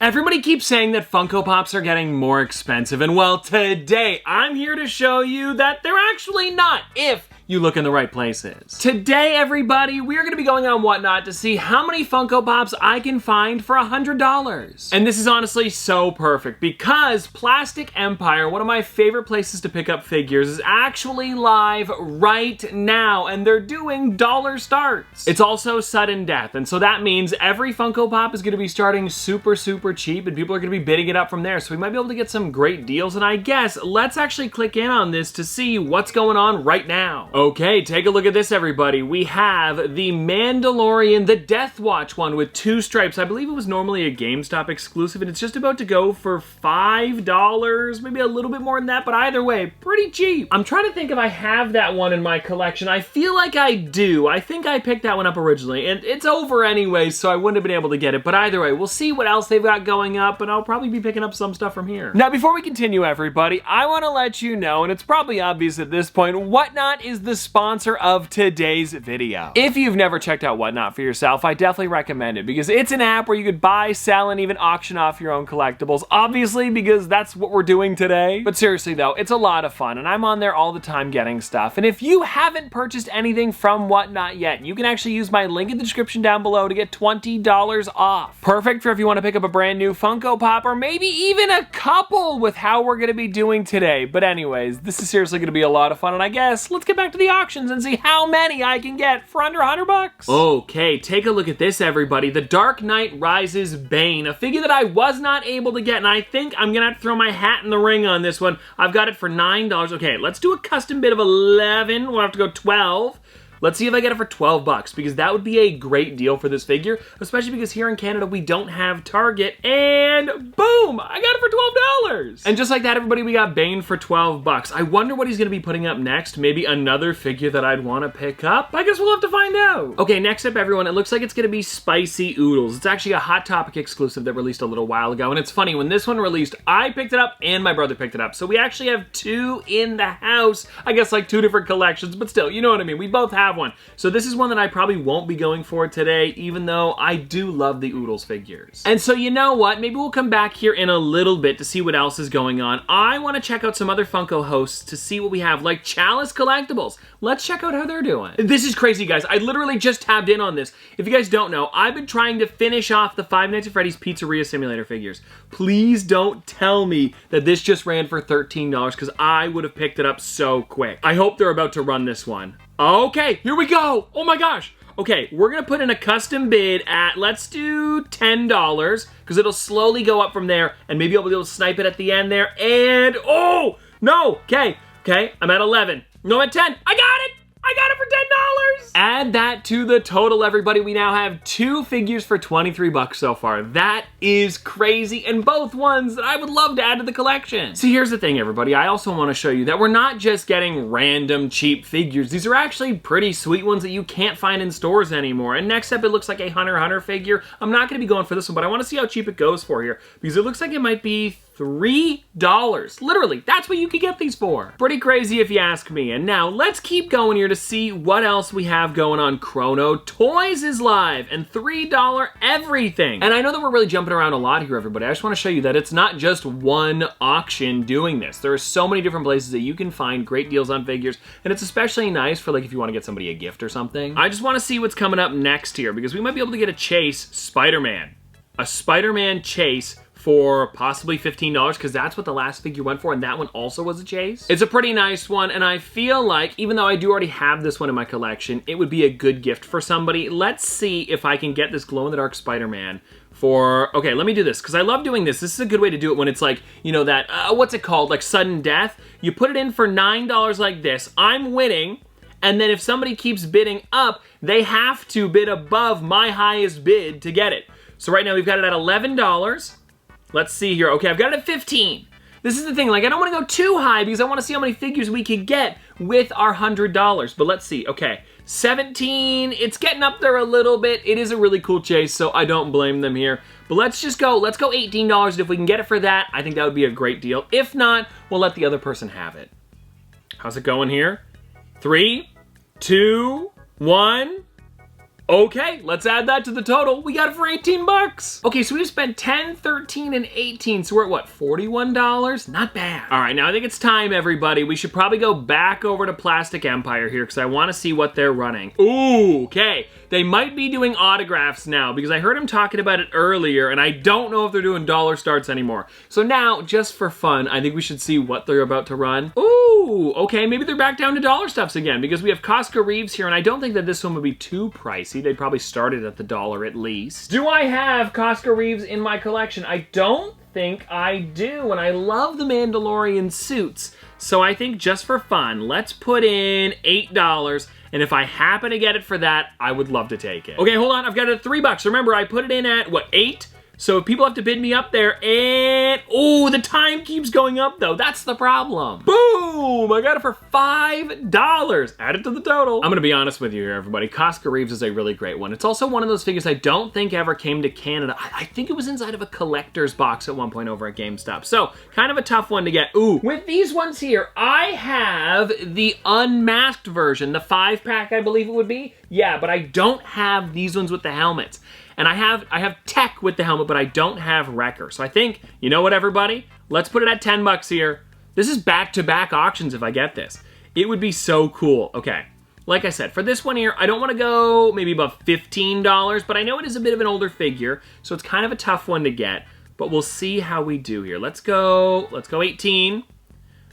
Everybody keeps saying that Funko Pops are getting more expensive, and well, today I'm here to show you that they're actually not, if you look in the right places. Today, everybody, we're gonna be going on Whatnot to see how many Funko Pops I can find for $100. And this is honestly so perfect because Plastic Empire, one of my favorite places to pick up figures, is actually live right now, and they're doing dollar starts. It's also sudden death, and so that means every Funko Pop is gonna be starting super cheap, and people are gonna be bidding it up from there, so we might be able to get some great deals. And I guess let's actually click in on this to see what's going on right now. Okay, take a look at this, everybody. We have the Mandalorian, the Death Watch one with 2 stripes. I believe it was normally a GameStop exclusive, and it's just about to go for $5, maybe a little bit more than that, but either way, pretty cheap. I'm trying to think if I have that one in my collection. I feel like I do. I think I picked that one up originally, and it's over anyway, so I wouldn't have been able to get it, but either way, we'll see what else they've got going up, and I'll probably be picking up some stuff from here. Now, before we continue, everybody, I want to let you know, and it's probably obvious at this point, Whatnot is the sponsor of today's video. If you've never checked out Whatnot for yourself, I definitely recommend it because it's an app where you could buy, sell, and even auction off your own collectibles, obviously because that's what we're doing today. But seriously though, it's a lot of fun, and I'm on there all the time getting stuff. And if you haven't purchased anything from Whatnot yet, you can actually use my link in the description down below to get $20 off. Perfect for if you want to pick up a brand new Funko Pop, or maybe even a couple with how we're gonna be doing today. But anyways, this is seriously gonna be a lot of fun, and I guess let's get back to the auctions and see how many I can get for under $100. Okay, take a look at this, everybody. The Dark Knight Rises Bane, a figure that I was not able to get, and I think I'm gonna have to throw my hat in the ring on this one. I've got it for $9. Okay, let's do a custom bid of 11. We'll have to go 12. Let's see if I get it for $12 because that would be a great deal for this figure, especially because here in Canada we don't have Target, and boom, I got it for $12. And just like that, everybody, we got Bane for $12. I wonder what he's gonna be putting up next. Maybe another figure that I'd wanna pick up? I guess we'll have to find out. Okay, next up, everyone, it looks like it's gonna be Spicy Oodles. It's actually a Hot Topic exclusive that released a little while ago, and it's funny, when this one released, I picked it up and my brother picked it up. So we actually have 2 in the house. I guess like 2 different collections, but still, you know what I mean. We both have one. So this is one that I probably won't be going for today, even though I do love the Oodles figures. And so you know what? Maybe we'll come back here in a little bit to see what else is going on. I want to check out some other Funko hosts to see what we have, like Chalice Collectibles. Let's check out how they're doing. This is crazy, guys. I literally just tabbed in on this. If you guys don't know, I've been trying to finish off the Five Nights at Freddy's Pizzeria Simulator figures. Please don't tell me that this just ran for $13 because I would have picked it up so quick. I hope they're about to run this one. Okay, here we go. Oh my gosh. Okay, we're gonna put in a custom bid at, let's do $10, because it'll slowly go up from there, and maybe I'll be able to snipe it at the end there, and, oh, no, okay, I'm at 11. No, I'm at 10. I got it! I got it for $10! Add that to the total, everybody. We now have 2 figures for $23 so far. That is crazy, and both ones that I would love to add to the collection. See, here's the thing, everybody. I also want to show you that we're not just getting random cheap figures. These are actually pretty sweet ones that you can't find in stores anymore. And next up, it looks like a Hunter x Hunter figure. I'm not going to be going for this one, but I want to see how cheap it goes for here, because it looks like it might be $3. Literally, that's what you could get these for. Pretty crazy if you ask me. And now let's keep going here to see what else we have going on. Chrono Toys is live and $3 everything. And I know that we're really jumping around a lot here, everybody. I just want to show you that it's not just one auction doing this. There are so many different places that you can find great deals on figures, and it's especially nice for like if you want to get somebody a gift or something. I just want to see what's coming up next here because we might be able to get a Chase Spider-Man. A Spider-Man Chase for possibly $15 because that's what the last figure went for, and that one also was a Chase. It's a pretty nice one, and I feel like even though I do already have this one in my collection, it would be a good gift for somebody. Let's see if I can get this glow-in-the-dark Spider-Man for, okay, let me do this because I love doing this. This is a good way to do it when it's like, you know, that, what's it called? Like sudden death. You put it in for $9 like this. I'm winning. And then if somebody keeps bidding up, they have to bid above my highest bid to get it. So right now we've got it at $11. Let's see here. Okay, I've got it at 15. This is the thing, like I don't want to go too high because I want to see how many figures we could get with our $100. But let's see. Okay, 17. It's getting up there a little bit. It is a really cool Chase, so I don't blame them here. But let's just go. Let's go $18. If we can get it for that, I think that would be a great deal. If not, we'll let the other person have it. How's it going here? 3, 2, 1. Okay, let's add that to the total. We got it for 18 bucks. Okay, so we spent 10, 13, and 18, so we're at what, $41? Not bad. All right, now I think it's time, everybody. We should probably go back over to Plastic Empire here because I want to see what they're running. Ooh, okay. They might be doing autographs now because I heard him talking about it earlier, and I don't know if they're doing dollar starts anymore. So now, just for fun, I think we should see what they're about to run. Ooh, okay, maybe they're back down to dollar stuffs again because we have Costco Reeves here, and I don't think that this one would be too pricey. They'd probably start it at the $1 at least. Do I have Costco Reeves in my collection? I don't think I do, and I love the Mandalorian suits. So I think just for fun, let's put in $8, and if I happen to get it for that, I would love to take it. Okay, hold on, I've got it at $3. Remember, I put it in at, what, 8? So people have to bid me up there, and oh, the time keeps going up though. That's the problem. Boom! I got it for $5. Add it to the total. I'm gonna be honest with you here, everybody. Costco Reeves is a really great one. It's also one of those figures I don't think ever came to Canada. I think it was inside of a collector's box at one point over at GameStop. So kind of a tough one to get. Ooh, with these ones here, I have the unmasked version, the 5-pack, I believe it would be. Yeah, but I don't have these ones with the helmets. And I have Tech with the helmet, but I don't have Wrecker. So I think, you know what, everybody? Let's put it at 10 bucks here. This is back-to-back auctions if I get this. It would be so cool. Okay, like I said, for this one here, I don't want to go maybe above $15, but I know it is a bit of an older figure, so it's kind of a tough one to get. But we'll see how we do here. Let's go 18.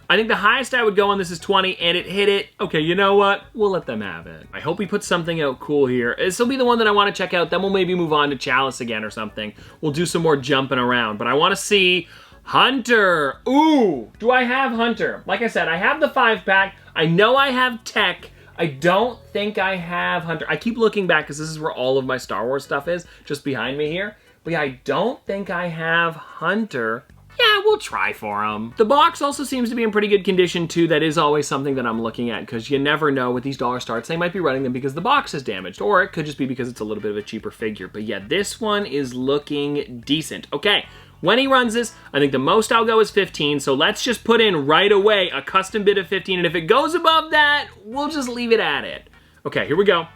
I think the highest I would go on this is 20, and it hit it. Okay, you know what? We'll let them have it. I hope he puts something out cool here. This will be the one that I want to check out. Then we'll maybe move on to Chalice again or something. We'll do some more jumping around, but I want to see Hunter. Ooh, do I have Hunter? Like I said, I have the 5-pack. I know I have Tech. I don't think I have Hunter. I keep looking back because this is where all of my Star Wars stuff is, just behind me here. But yeah, I don't think I have Hunter. Yeah, we'll try for them. The box also seems to be in pretty good condition too. That is always something that I'm looking at because you never know with these dollar starts. They might be running them because the box is damaged, or it could just be because it's a little bit of a cheaper figure. But yeah, this one is looking decent. Okay, when he runs this, I think the most I'll go is 15. So let's just put in right away a custom bid of 15. And if it goes above that, we'll just leave it at it. Okay, here we go.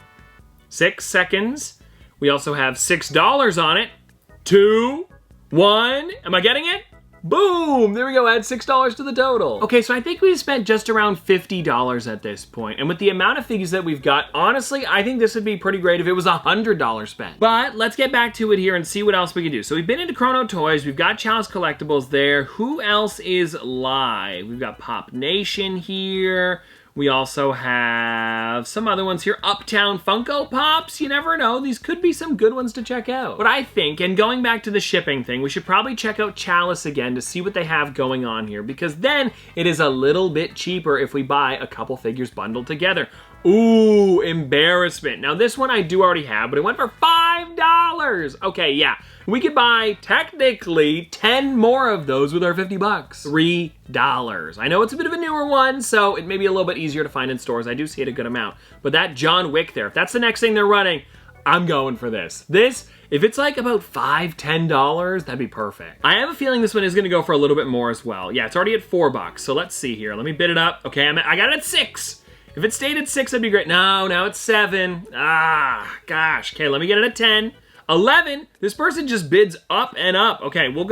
6 seconds. We also have $6 on it. 2, 1. Am I getting it? Boom! There we go, add $6 to the total. Okay, so I think we've spent just around $50 at this point. And with the amount of figures that we've got, honestly, I think this would be pretty great if it was $100 spent. But let's get back to it here and see what else we can do. So we've been into Chrono Toys, we've got Chalice Collectibles there. Who else is live? We've got Pop Nation here. We also have some other ones here. Uptown Funko Pops. You never know. These could be some good ones to check out. But I think, and going back to the shipping thing, we should probably check out Chalice again to see what they have going on here, because then it is a little bit cheaper if we buy a couple figures bundled together. Ooh, Embarrassment. Now this one I do already have, but it went for $5. Okay, yeah. We could buy, technically, 10 more of those with our 50 bucks. $3. I know it's a bit of a newer one, so it may be a little bit easier to find in stores. I do see it a good amount. But that John Wick there, if that's the next thing they're running, I'm going for this. This, if it's like about $5, $10, that'd be perfect. I have a feeling this one is gonna go for a little bit more as well. Yeah, it's already at $4, so let's see here. Let me bid it up. Okay, I got it at 6. If it stayed at 6, that'd be great. No, now it's 7. Ah, gosh. Okay, let me get it at 10. 11. This person just bids up and up. Okay, we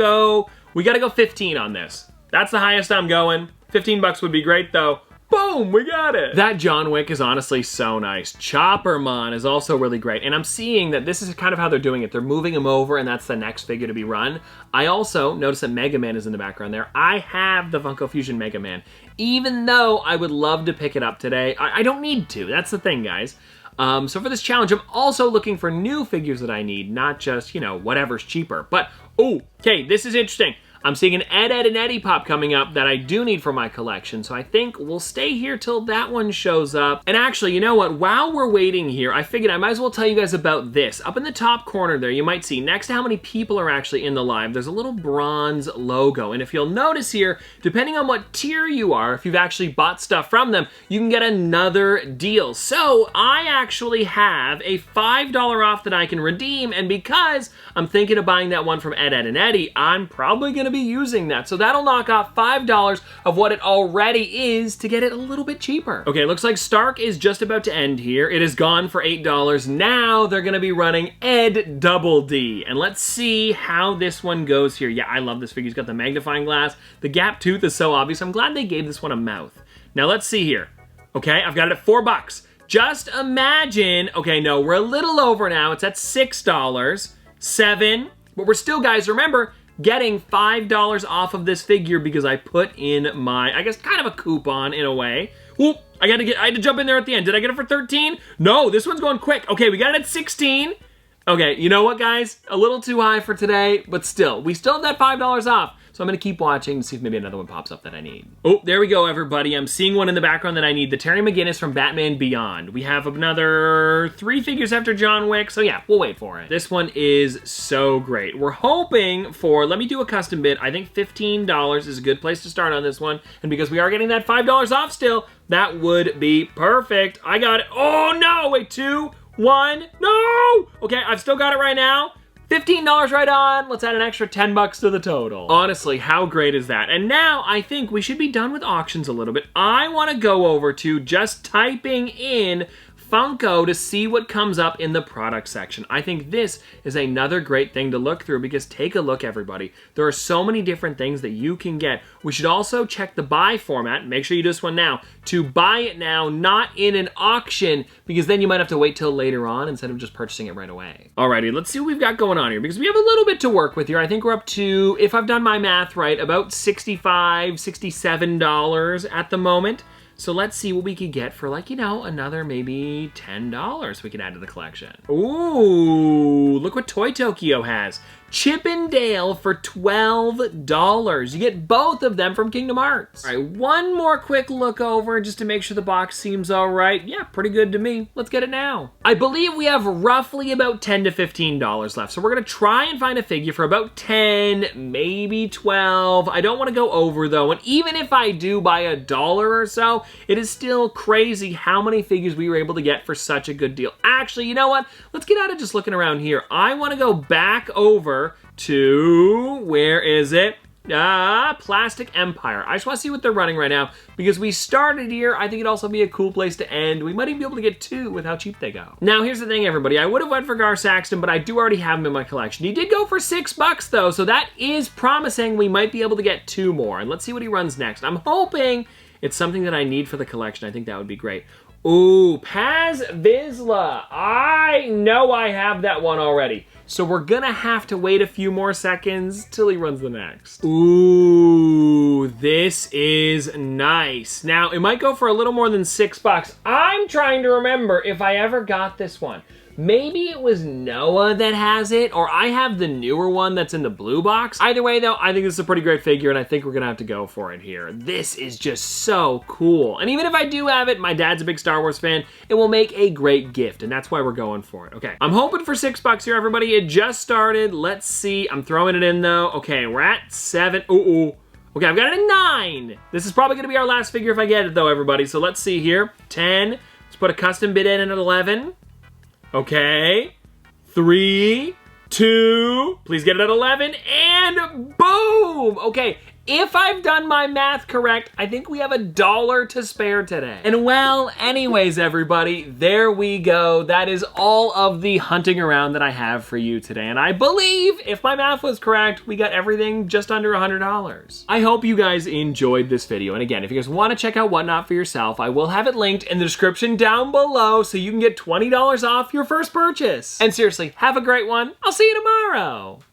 gotta go 15 on this. That's the highest I'm going. 15 bucks would be great though. Boom, we got it. That John Wick is honestly so nice. Choppermon is also really great. And I'm seeing that this is kind of how they're doing it. They're moving him over and that's the next figure to be run. I also notice that Mega Man is in the background there. I have the Funko Fusion Mega Man. Even though I would love to pick it up today, I don't need to. That's the thing, guys. So for this challenge, I'm also looking for new figures that I need, not just, you know, whatever's cheaper. But, oh, okay, this is interesting. I'm seeing an Ed, and Eddie Pop coming up that I do need for my collection, so I think we'll stay here till that one shows up. And actually, you know what? While we're waiting here, I figured I might as well tell you guys about this. Up in the top corner there, you might see next to how many people are actually in the live, there's a little bronze logo. And if you'll notice here, depending on what tier you are, if you've actually bought stuff from them, you can get another deal. So I actually have a $5 off that I can redeem, and because I'm thinking of buying that one from Ed, and Eddie, I'm probably going to gonna be using that. So that'll knock off $5 of what it already is to get it a little bit cheaper. Okay, looks like Stark is just about to end here. It is gone for $8. Now they're gonna be running Ed Double D. And let's see how this one goes here. Yeah, I love this figure. He's got the magnifying glass. The gap tooth is so obvious. I'm glad they gave this one a mouth. Now let's see here. Okay, I've got it at $4. Just imagine, okay, no, we're a little over now. It's at $6, $7, but we're still, guys, remember, getting $5 off of this figure because I put in my, I guess, kind of a coupon in a way. Whoop, I had to jump in there at the end. Did I get it for 13? No, this one's going quick. Okay, we got it at 16. Okay, you know what, guys? A little too high for today, but still, we still have that $5 off. So I'm gonna keep watching to see if maybe another one pops up that I need. Oh, there we go, everybody. I'm seeing one in the background that I need. The Terry McGinnis from Batman Beyond. We have another 3 figures after John Wick, so yeah, we'll wait for it. This one is so great. We're hoping for, let me do a custom bid. I think $15 is a good place to start on this one. And because we are getting that $5 off still, that would be perfect. I got it. Oh no, wait, 2, 1, no! Okay, I've still got it right now. $15 right on. Let's add an extra $10 to the total. Honestly, how great is that? And now I think we should be done with auctions a little bit. I want to go over to just typing in Funko to see what comes up in the product section. I think this is another great thing to look through because take a look, everybody. There are so many different things that you can get. We should also check the buy format. Make sure you do this one now. To buy it now, not in an auction, because then you might have to wait till later on instead of just purchasing it right away. Alrighty, let's see what we've got going on here because we have a little bit to work with here. I think we're up to, if I've done my math right, about $65, $67 at the moment. So let's see what we could get for, like, you know, another maybe $10 we can add to the collection. Ooh, look what Toy Tokyo has. Chip and Dale for $12. You get both of them from Kingdom Hearts. All right, one more quick look over just to make sure the box seems all right. Yeah, pretty good to me. Let's get it now. I believe we have roughly about $10 to $15 left. So we're gonna try and find a figure for about 10, maybe 12. I don't wanna go over though. And even if I do buy $1 or so, it is still crazy how many figures we were able to get for such a good deal. Actually, you know what? Let's get out of just looking around here. I wanna go back over to, where is it? Plastic Empire. I just want to see what they're running right now because we started here. I think it'd also be a cool place to end. We might even be able to get 2 with how cheap they go. Now, here's the thing, everybody. I would have went for Gar Saxton, but I do already have him in my collection. He did go for $6 though, so that is promising we might be able to get 2 more. And let's see what he runs next. I'm hoping it's something that I need for the collection. I think that would be great. Ooh, Paz Vizsla. I know I have that one already. So we're gonna have to wait a few more seconds till he runs the next. Ooh, this is nice. Now, it might go for a little more than $6. I'm trying to remember if I ever got this one. Maybe it was Noah that has it, or I have the newer one that's in the blue box. Either way though, I think this is a pretty great figure and I think we're gonna have to go for it here. This is just so cool. And even if I do have it, my dad's a big Star Wars fan, it will make a great gift and that's why we're going for it. Okay, I'm hoping for $6 here, everybody. It just started. Let's see, I'm throwing it in though. Okay, we're at 7, ooh. Okay, I've got it at 9. This is probably gonna be our last figure if I get it though, everybody. So let's see here, 10, let's put a custom bid in at 11. Okay, 3, 2, please get it at 11, and boom! Okay, if I've done my math correct, I think we have $1 to spare today. And well, anyways, everybody, there we go. That is all of the hunting around that I have for you today. And I believe, if my math was correct, we got everything just under $100. I hope you guys enjoyed this video. And again, if you guys want to check out Whatnot for yourself, I will have it linked in the description down below so you can get $20 off your first purchase. And seriously, have a great one. I'll see you tomorrow.